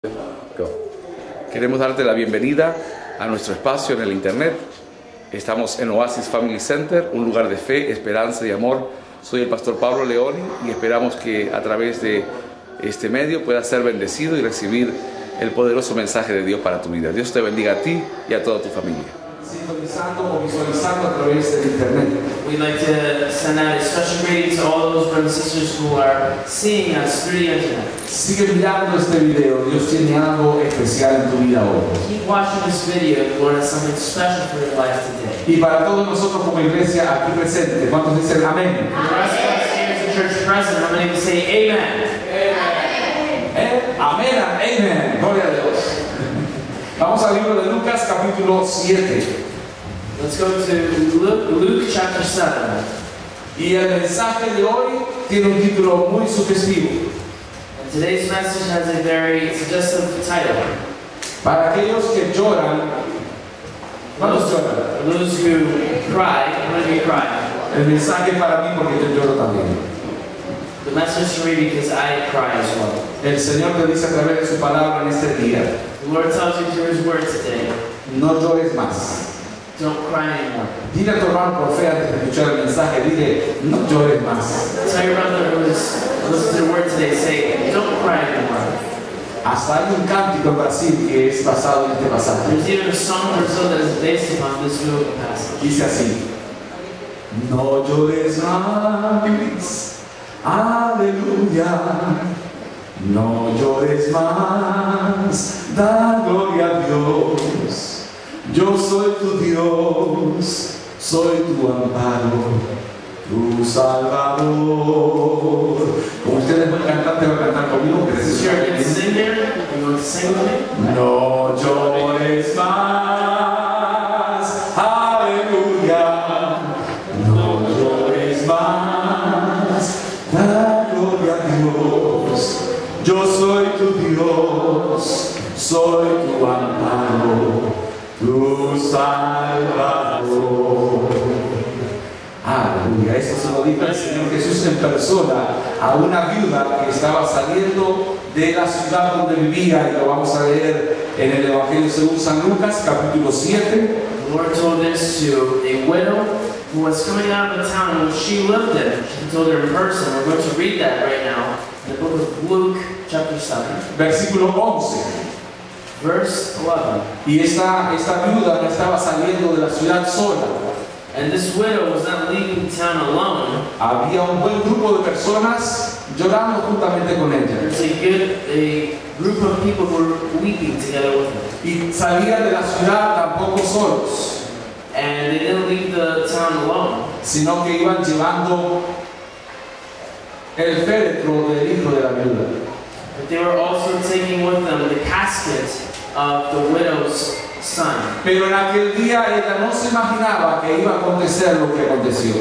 Go. Queremos darte la bienvenida a nuestro espacio en el internet. Estamos en Oasis Family Center, un lugar de fe, esperanza y amor. Soy el pastor Pablo Leoni y esperamos que a través de este medio puedas ser bendecido y recibir el poderoso mensaje de Dios para tu vida. Dios te bendiga a ti y a toda tu familia. Sintonizando o visualizando a través del internet. We'd like to send out a special greeting to all those brothers and sisters who are seeing us through the internet. Sigue mirando este video. Dios tiene algo especial en tu vida hoy. Keep watching this video. The Lord has something special for your life today. Y para todos nosotros como iglesia aquí presente, ¿cuántos dicen amén? For the rest of us here as a church present, I'm going to say amen. Amén, amén. Gloria a Dios. Vamos al libro de Lucas capítulo 7. Let's go to Luke chapter 7. Y el mensaje de hoy tiene un título muy sugestivo. And today's message has a very suggestive title. Para aquellos que lloran, ¿cuántos lloran? For those who cry, how many of you cry? El mensaje para mí porque yo lloro también. The message for me because I cry as well. El Señor te dice a través de su palabra en este día, The Lord tells you through His Word today, no llores más. don't cry anymore. Dile a tu hermano por fe antes de escuchar el mensaje, dile, no llores más. Tell your brother who is listening to the Word today, say, don't cry anymore. Hasta hay un cántico en Brasil que es basado en este pasaje. There's even a song in Brazil that is based upon this biblical passage. Dice así, no llores más, aleluya, no llores más, da gloria a Dios. Yo soy tu Dios, soy tu amparo, tu Salvador. Como ustedes van a cantar, te va a cantar conmigo. Is you're going to sing there? You want to sing with me? No llores más, aleluya, no llores más, da gloria a Dios. Yo soy tu Dios, soy tu amparo, tu Salvador. Aleluya, eso se lo dijo el Señor Jesús en persona a una viuda que estaba saliendo de la ciudad donde vivía, y lo vamos a leer en el Evangelio según San Lucas, capítulo 7. The Lord told this to a widow who was coming out of the town in which she lived in. He told her in person. We're going to read that right now in the book of Luke, chapter 7, Versículo 11. verse 11. Y esta viuda no estaba saliendo de la ciudad sola. And this widow was not leaving town alone. Había un buen grupo de personas llorando juntamente con ella. There's a group of people who were weeping together with her. Y salían de la ciudad tampoco solos, And they didn't leave the town alone, sino que iban llevando el féretro del hijo de la viuda. but they were also taking with them the casket of the widow's son. Pero en aquel día ella no se imaginaba que iba a acontecer lo que aconteció.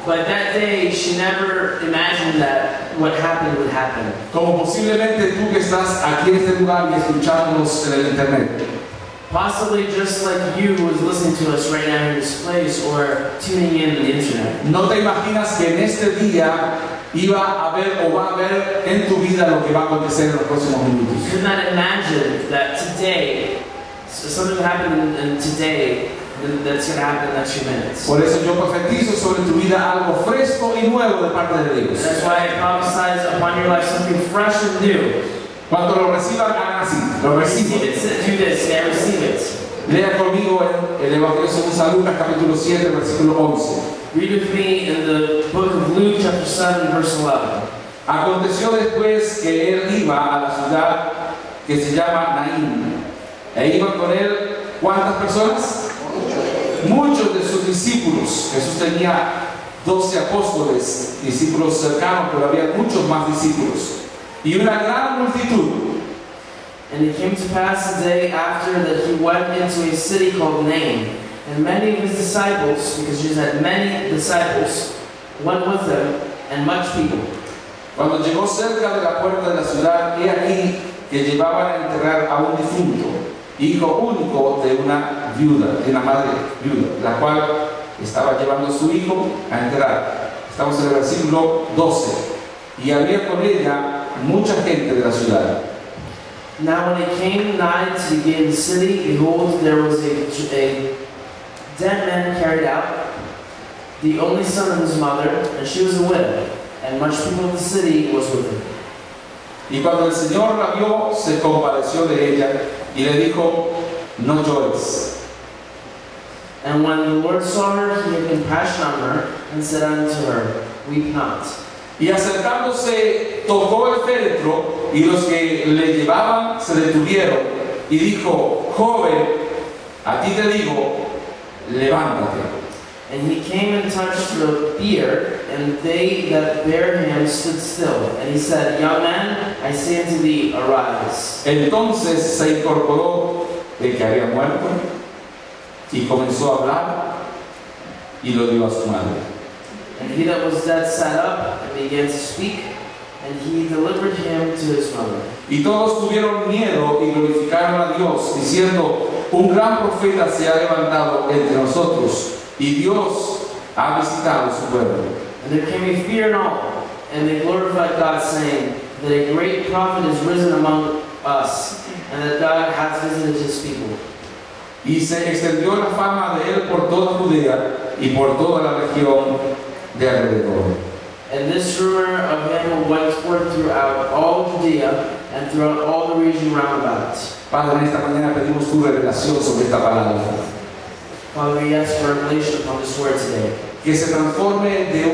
But that day, she never imagined that what happened would happen. Como posiblemente tú que estás aquí en este lugar y escuchándonos en el internet. Possibly just like you who is listening to us right now in this place or tuning in on the internet. No te imaginas que en este día iba a haber o va a haber en tu vida lo que va a acontecer en los próximos You minutos. could not imagine that today, so something would happen in today that's going to happen in the next few minutes. Por eso yo profetizo sobre tu vida algo fresco y nuevo de parte de Dios. That's why I prophesize upon your life something fresh and new. Cuando lo reciban, hagan así. Lo Receive recibo. it, do this, and receive it. Lea conmigo en el Evangelio según San Lucas, capítulo 7, versículo 11. Read with me in the book of Luke, chapter 7, verse 11. Aconteció después que él iba a la ciudad que se llama Naín. E iban con él, ¿cuántas personas? Muchos de sus discípulos. Jesús tenía 12 apóstoles, discípulos cercanos, pero había muchos más discípulos. Y una gran multitud. And it came to pass the day after that he went into a city called Nain, and many of his disciples, because Jesus had many disciples, went with him, and much people. Cuando llegó cerca de la puerta de la ciudad, he aquí que llevaban a enterrar a un difunto, hijo único de una viuda, de una madre viuda, la cual estaba llevando a su hijo a enterrar. Estamos en el versículo 12. Y había con ella mucha gente de la ciudad. Now when it came nigh to the gate of the city, behold, there was a dead man carried out, the only son of his mother, and she was a widow, and much people of the city was with her. Y cuando el Señor la vio, se compadeció de ella y le dijo, no llores. And when the Lord saw her, he had compassion on her, and said unto her, weep not. Y acercándose, tocó el féretro, y los que le llevaban se detuvieron, y dijo, joven, a ti te digo, levántate. And he came and touched the bier, and they that bare him stood still. And he said, young man, I say unto thee, arise. Entonces se incorporó el que había muerto, y comenzó a hablar, y lo dio a su madre. And he that was dead sat up, and began to speak, and he delivered him to his mother. Y todos tuvieron miedo y glorificaron a Dios, diciendo, un gran profeta se ha levantado entre nosotros, y Dios ha visitado su pueblo. And there came a fear in all, and they glorified God, saying, that a great prophet is risen among us, and that God hath visited his people. Y se extendió la fama de él por toda Judea y por toda la región de alrededor. And this rumor of him went forth throughout all Judea, and throughout all the region round about. Padre, en esta mañana pedimos tu revelación sobre esta palabra. Father, we ask for revelation upon this word today. Que se transforme de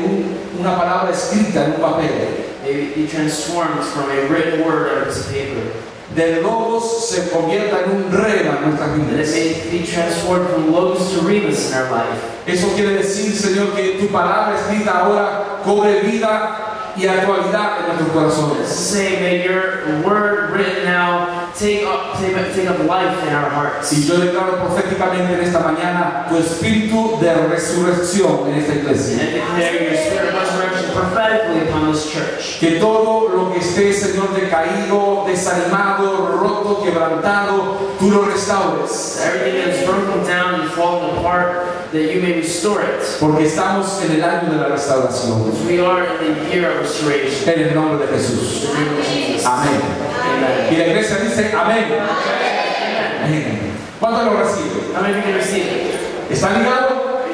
una palabra escrita en un papel. May it be transformed from a written word onto a piece of paper. De logos se convierta en un rema en nuestras That vidas. it may be transformed from logos to remus in our life. Eso quiere decir, Señor, que tu palabra escrita ahora cobre vida y actualidad en nuestros corazones. Say, may your word written now take up life in our hearts. Y yo declaro proféticamente en esta mañana tu espíritu de resurrección en esta iglesia. And declare your spirit of resurrection prophetically upon this church. Que todo lo que esté, Señor, decaído, desanimado, roto, quebrantado, tú lo restaures. Everything that is broken down and fallen apart, that you may restore it. Porque estamos en el año de la restauración. We are in the year of restoration. En el nombre de Jesús. In the name of Jesus. Amén. Amen. Y la iglesia dice amén. Amen. Amén. ¿Cuánto lo recibe? How many of you can receive it? ¿Está ligado?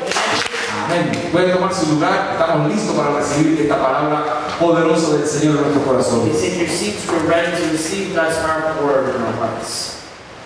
Amén. Pueden tomar su lugar. Estamos listos para recibir esta palabra poderosa del Señor en nuestros corazones. Please take your seats. We're ready to receive God's powerful word in our hearts.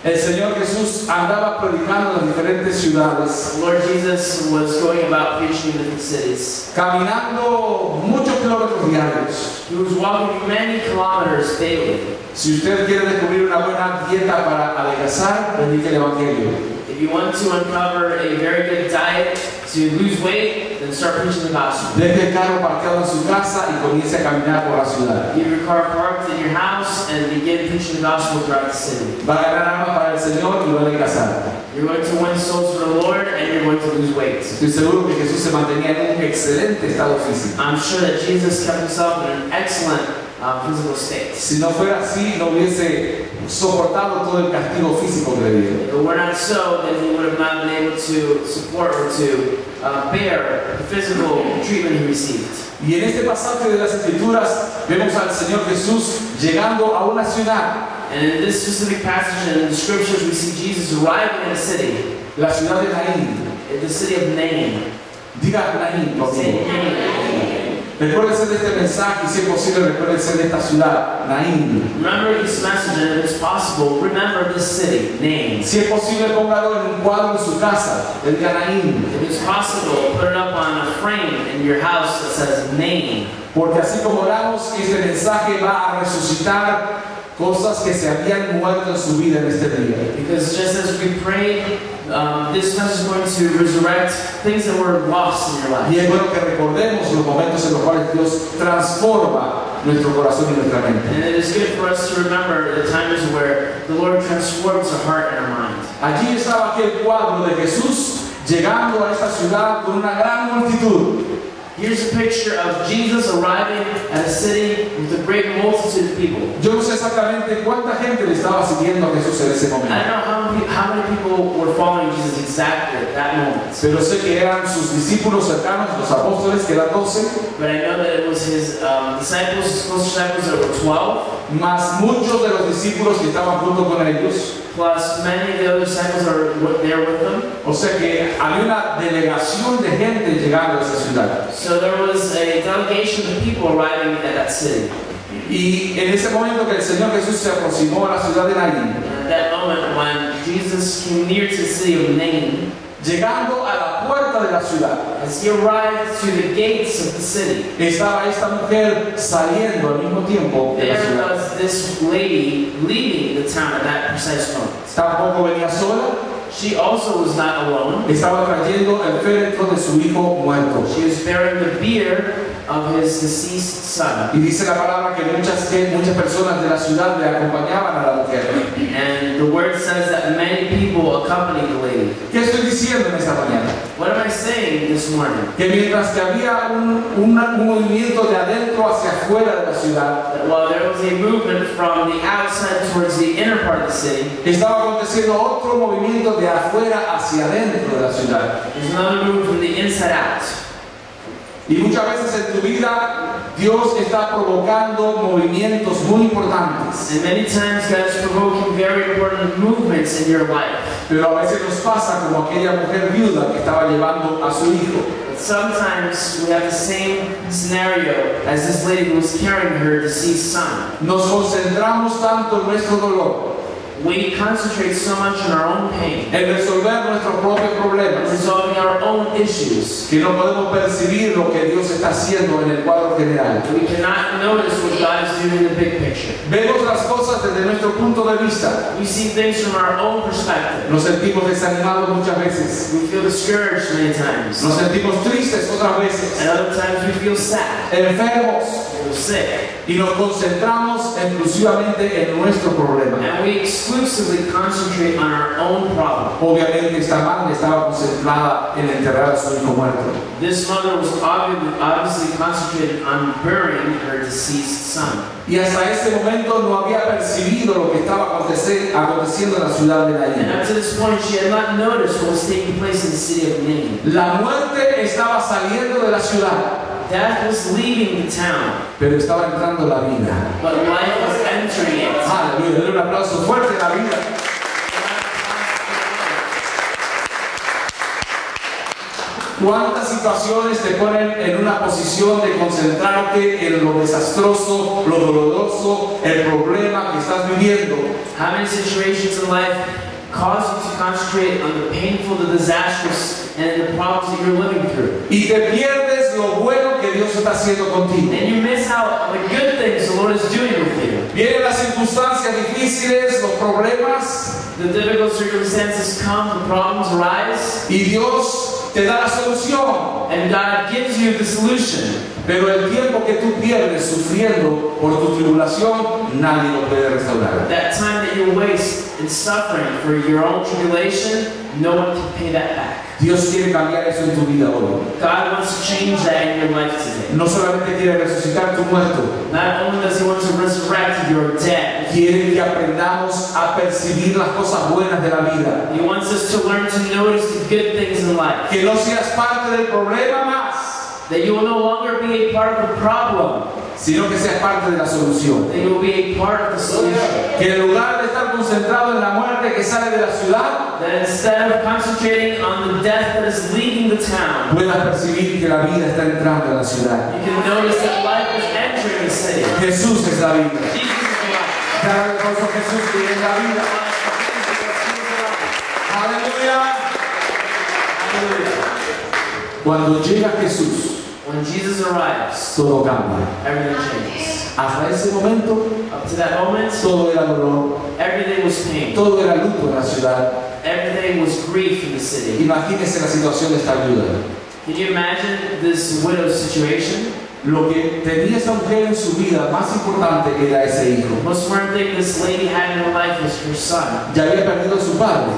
El Señor Jesús andaba predicando en las diferentes ciudades, Lord Jesus was going about preaching in different cities. caminando muchos kilómetros diarios. He was walking many kilometers daily. Si usted quiere descubrir una buena dieta para adelgazar, predique el Evangelio. If you want to uncover a very good diet to lose weight, then start preaching the gospel. Deje el carro parqueado en su casa y comience a caminar por la ciudad. Leave your car parked in your house and begin preaching the gospel throughout the city. Va a ganar almas para el Señor y va a adelgazar. You're going to win souls for the Lord and you're going to lose weight. Estoy seguro que Jesús se mantenía en un excelente estado físico. I'm sure that Jesus kept himself in an excellent physical state. Si no fuera así, no hubiese soportado todo el castigo físico que le dio. If it were not so, then he would have not been able to support or to bear the physical treatment he received. Y en este pasaje de las Escrituras vemos al Señor Jesús llegando a una ciudad, And in this specific passage in the scriptures, we see Jesus arriving in a city, la ciudad de Naín. in the city of Nain. Diga Naín, por Say favor. Nain. Recuérdense de este mensaje y si es posible recuérdense de esta ciudad, Naín. Remember this message, and if it's possible, remember this city, Nain. Si es posible póngalo en un cuadro en su casa, el diga Naín. If it's possible, put it up on a frame in your house that says Nain. Porque así como oramos, este mensaje va a resucitar cosas que se habían muerto en su vida en este día. Because just as we prayed, this message is going to resurrect things that were lost in your life. Y es bueno que recordemos los momentos en los cuales Dios transforma nuestro corazón y nuestra mente. And it is good for us to remember the times where the Lord transforms our heart and our mind. Allí estaba aquel cuadro de Jesús llegando a esta ciudad con una gran multitud. Here's a picture of Jesus arriving at a city with a great multitude of people. Yo no sé exactamente cuánta gente le estaba siguiendo a Jesús en ese I don't momento, know how many people were following Jesus exactly at that moment. pero sé que eran sus discípulos cercanos, los apóstoles, que eran 12, But I know that it was his disciples, his close disciples that were 12. Mas muchos de los discípulos que estaban junto con ellos, plus many of the other disciples are there with them. o sea que había una delegación de gente llegando a esa ciudad. So there was a delegation of people arriving at that city. Y en ese momento que el Señor Jesús se aproximó a la ciudad de Naín, And at that moment when Jesus came near to the city of Nain, llegando a la puerta de la ciudad, as he arrived to the gates of the city, estaba esta mujer saliendo al mismo tiempo de la there ciudad. was this lady leaving the town at that precise moment. Tampoco venía sola, She also was not alone. estaba trayendo el féretro de su hijo muerto. She was bearing the bier of his deceased son. Y dice la palabra que muchas personas de la ciudad le acompañaban a la mujer. And the word says that many people accompanied the lady. ¿Qué estoy diciendo en esta mañana? What am I saying this morning? Que mientras que había un movimiento de adentro hacia afuera de la ciudad, That while there was a movement from the outside towards the inner part of the city, estaba aconteciendo otro movimiento de afuera hacia adentro de la ciudad. there's another movement from the inside out. Y muchas veces en tu vida Dios está provocando movimientos muy importantes. And many times God is provoking very important movements in your life. Pero a veces nos pasa como aquella mujer viuda que estaba llevando a su hijo. But sometimes we have the same scenario as this lady who was carrying her deceased son. Nos concentramos tanto en nuestro dolor, We concentrate so much on our own pain, en resolver nuestros propios problemas, resolving our own issues, que no podemos percibir lo que Dios está haciendo en el cuadro general. we cannot notice what God is doing in the big picture. Vemos las cosas desde nuestro punto de vista. We see things from our own perspective. Nos sentimos desanimados muchas veces. We feel discouraged many times. Nos sentimos tristes otras veces. And other times we feel sad, Enfermos. we feel sick. Y nos concentramos exclusivamente en nuestro problema. And we exclusively concentrate on our own problem. Obviamente esta madre estaba concentrada en enterrar a su hijo muerto. This mother was obviously concentrated on burying her deceased son. Y hasta ese momento no había percibido lo que estaba aconteciendo en la ciudad de And Naín. up to this point, she had not noticed what was taking place in the city of Nain. La muerte estaba saliendo de la ciudad, Death was leaving the town, pero estaba entrando la vida. but life was entering it. Aleluya, denle un aplauso fuerte a la vida. ¿Cuántas situaciones te ponen en una posición de concentrarte en lo desastroso, lo doloroso, el problema que estás viviendo? How many situations in life cause you to concentrate on the painful, the disastrous, and the problems that you're living through? Y te pierdes lo bueno que Dios está haciendo contigo. And you miss out on the good things the Lord is doing with you. Vienen las circunstancias difíciles, los problemas, The difficult circumstances come, the problems arise, y Dios te da la solución. and God gives you the solution. Pero el tiempo que tú pierdes sufriendo por tu tribulación, nadie lo puede restaurar. That time that you waste in suffering for your own tribulation, no one can pay that back. Dios quiere cambiar eso en tu vida hoy. God wants to change that in your life today. No solamente quiere resucitar tu muerto, Not only does He want to resurrect your dead, quiere que aprendamos a percibir las cosas buenas de la vida. He wants us to learn to notice the good things in life. Que no seas parte del problema más, That you will no longer be a part of the problem, sino que seas parte de la solución. that you will be a part of the solution. Que en lugar de estar concentrado en la muerte que sale de la ciudad, That instead of concentrating on the death that is leaving the town, puedas percibir que la vida está entrando a la ciudad. you can notice that life is entering the city. Jesús es la vida. Jesus is alive. Dale el gozo a Jesús que es la vida. Aleluya. Cuando llega Jesús, When Jesus arrives, todo cambia. everything changes. Hasta ese momento, Up to that moment, todo era dolor, everything was pain. todo era luto en la ciudad. Everything was grief in the city. Imagínese la situación de esta viuda. Can you imagine this widow's situation? Lo que tenía esta mujer en su vida más importante era ese hijo. The most important thing this lady had in her life was her son. Ya había perdido a su padre,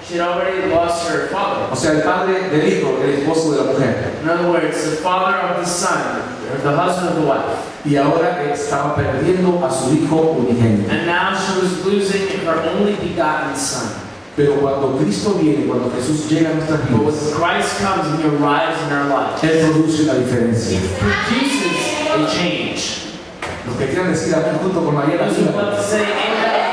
She had already lost her father. o sea, el padre del hijo, el esposo de la mujer. In other words, the father of the son, or the husband of the wife. Y ahora estaba perdiendo a su hijo unigénito. And now she was losing her only begotten son. Pero cuando Cristo viene, cuando Jesús llega a nuestras But when vidas, Christ comes and He arrives in our lives, Él produce una He diferencia. produces a change. Los que quieran decir amén junto con Mariela. Those who want to say amen